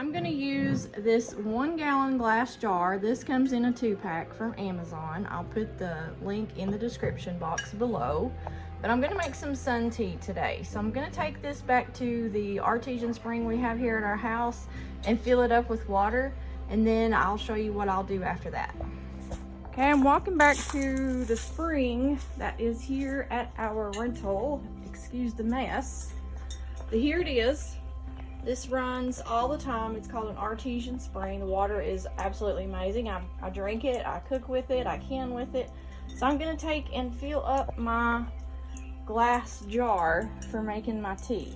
I'm gonna use this 1 gallon glass jar. This comes in a 2-pack from Amazon. I'll put the link in the description box below. But I'm gonna make some sun tea today. So I'm gonna take this back to the artesian spring we have here at our house and fill it up with water. And then I'll show you what I'll do after that. Okay, I'm walking back to the spring that is here at our rental. Excuse the mess. But here it is. This runs all the time. It's called an artesian spring. The water is absolutely amazing. I drink it, I cook with it, I can with it. So I'm gonna take and fill up my glass jar for making my tea.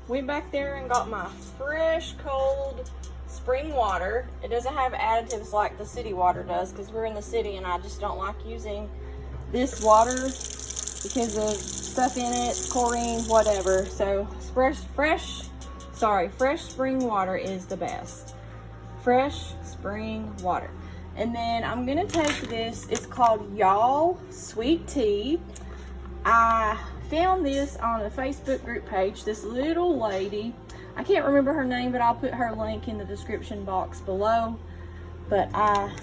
Went back there and got my fresh cold spring water. It doesn't have additives like the city water does because we're in the city and I just don't like using this water because of stuff in it, chlorine, whatever. So fresh spring water is the best. Fresh spring water. And then I'm gonna take this, it's called Y'all Sweet Tea. I found this on a Facebook group page. This little lady, I can't remember her name, but I'll put her link in the description box below. But I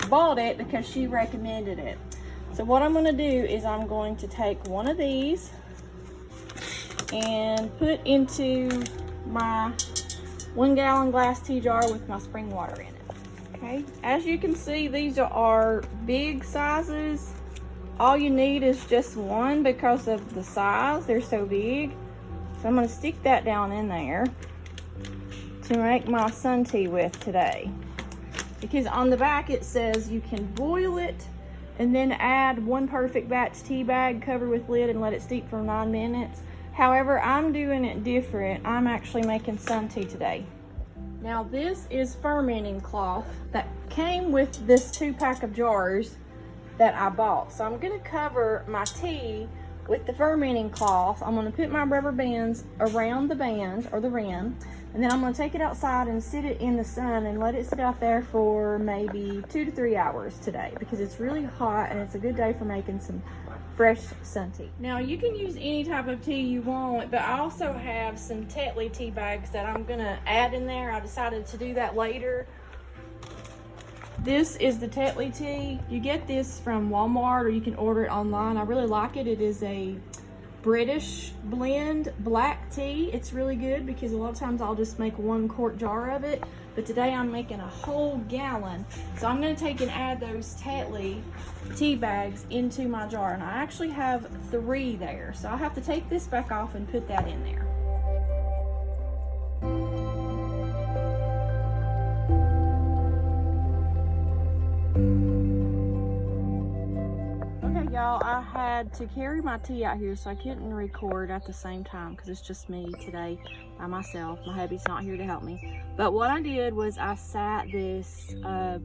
bought it because she recommended it. So what I'm going to do is I'm going to take one of these and put into my 1 gallon glass tea jar with my spring water in it. Okay, as you can see, these are big sizes. All you need is just one because of the size. They're so big. So I'm going to stick that down in there to make my sun tea with today. Because on the back it says you can boil it and then add 1 perfect batch tea bag, cover with lid and let it steep for 9 minutes. However, I'm doing it different. I'm actually making sun tea today. Now this is fermenting cloth that came with this 2-pack of jars that I bought. So I'm gonna cover my tea with the fermenting cloth. I'm gonna put my rubber bands around the band or the rim, and then I'm gonna take it outside and sit it in the sun and let it sit out there for maybe 2 to 3 hours today because it's really hot and it's a good day for making some fresh sun tea. Now you can use any type of tea you want, but I also have some Tetley tea bags that I'm gonna add in there. I decided to do that later. This is the Tetley tea. You get this from Walmart or you can order it online. I really like it. It is a British blend black tea. It's really good because a lot of times I'll just make 1 quart jar of it. But today I'm making a whole gallon. So I'm gonna take and add those Tetley tea bags into my jar. And I actually have 3 there. So I'll have to take this back off and put that in there. Y'all, I had to carry my tea out here so I couldn't record at the same time because it's just me today by myself. My hubby's not here to help me. But what I did was I sat this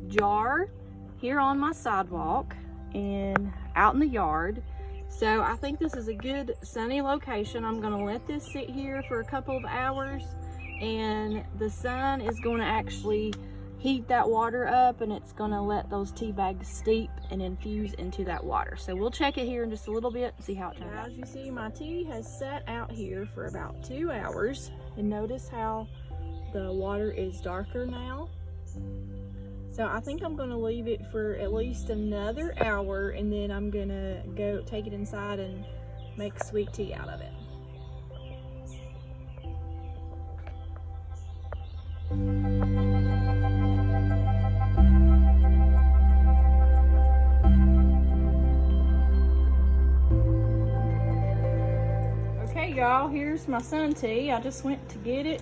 jar here on my sidewalk and out in the yard. So I think this is a good sunny location. I'm gonna let this sit here for a couple of hours and the sun is gonna actually heat that water up and it's gonna let those tea bags steep and infuse into that water. So we'll check it here in just a little bit and see how it turns out. As you see, my tea has sat out here for about 2 hours and notice how the water is darker now. So I think I'm gonna leave it for at least another hour and then I'm gonna go take it inside and make sweet tea out of it. Okay y'all, here's my sun tea. I just went to get it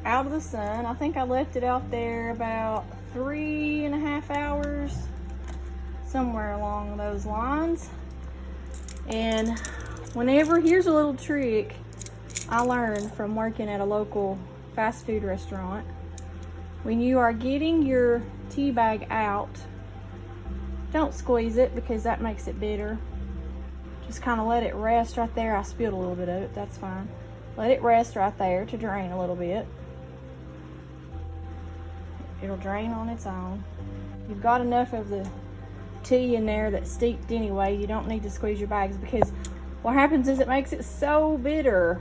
out of the sun. I think I left it out there about 3.5 hours, somewhere along those lines. And here's a little trick I learned from working at a local fast food restaurant. When you are getting your tea bag out, don't squeeze it because that makes it bitter. Just kind of let it rest right there. I spilled a little bit of it, that's fine. Let it rest right there to drain a little bit. it'll drain on its own. You've got enough of the tea in there that's steeped anyway. You don't need to squeeze your bags, because what happens is it makes it so bitter.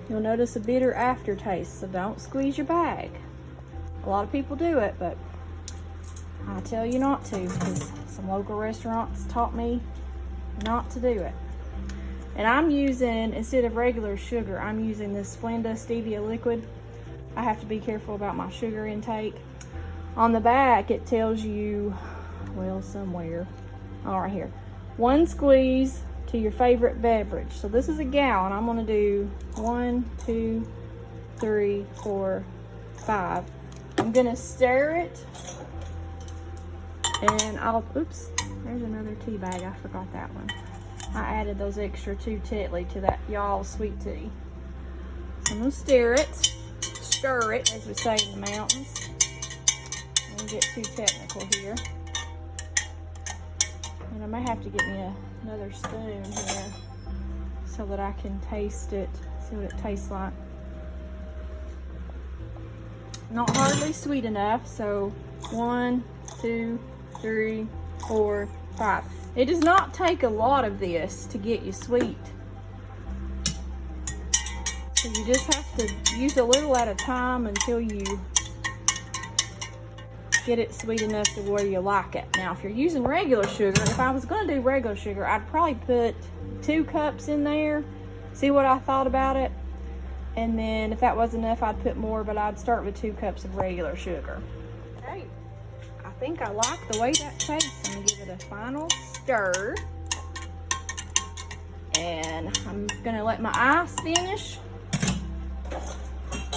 You'll notice a bitter aftertaste, so don't squeeze your bag. A lot of people do it, but I tell you not to, because some local restaurants taught me not to do it. And I'm using, instead of regular sugar, I'm using this Splenda Stevia liquid. I have to be careful about my sugar intake. On the back, it tells you, well, somewhere, all right here, 1 squeeze to your favorite beverage. So this is a gallon. I'm gonna do 1, 2, 3, 4, 5. I'm gonna stir it, and oops, there's another tea bag. I forgot that one. I added those extra 2 Tetley to that y'all sweet tea. So I'm gonna stir it, as we say in the mountains. I don't get too technical here. And I may have to get me another spoon here so that I can taste it, see what it tastes like. Not hardly sweet enough, so 1, 2, 3, 4, 5. It does not take a lot of this to get you sweet. So you just have to use a little at a time until you get it sweet enough to where you like it. Now, if you're using regular sugar, if I was going to do regular sugar, I'd probably put 2 cups in there, see what I thought about it, and then if that was enough, I'd put more, but I'd start with 2 cups of regular sugar. Okay, I think I like the way that tastes. I'm going to give it a final stir, and I'm going to let my ice finish.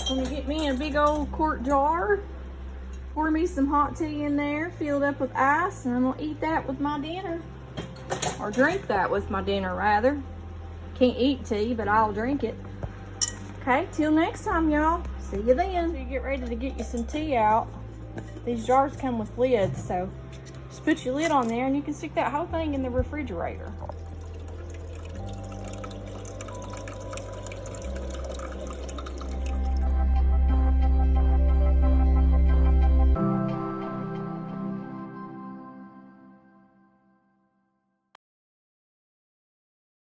I'm going to get me a big old quart jar, pour me some hot tea in there, filled up with ice, and I'm gonna eat that with my dinner. Or drink that with my dinner, rather. Can't eat tea, but I'll drink it. Okay, till next time, y'all. See you then. So you get ready to get you some tea out. These jars come with lids, so just put your lid on there and you can stick that whole thing in the refrigerator.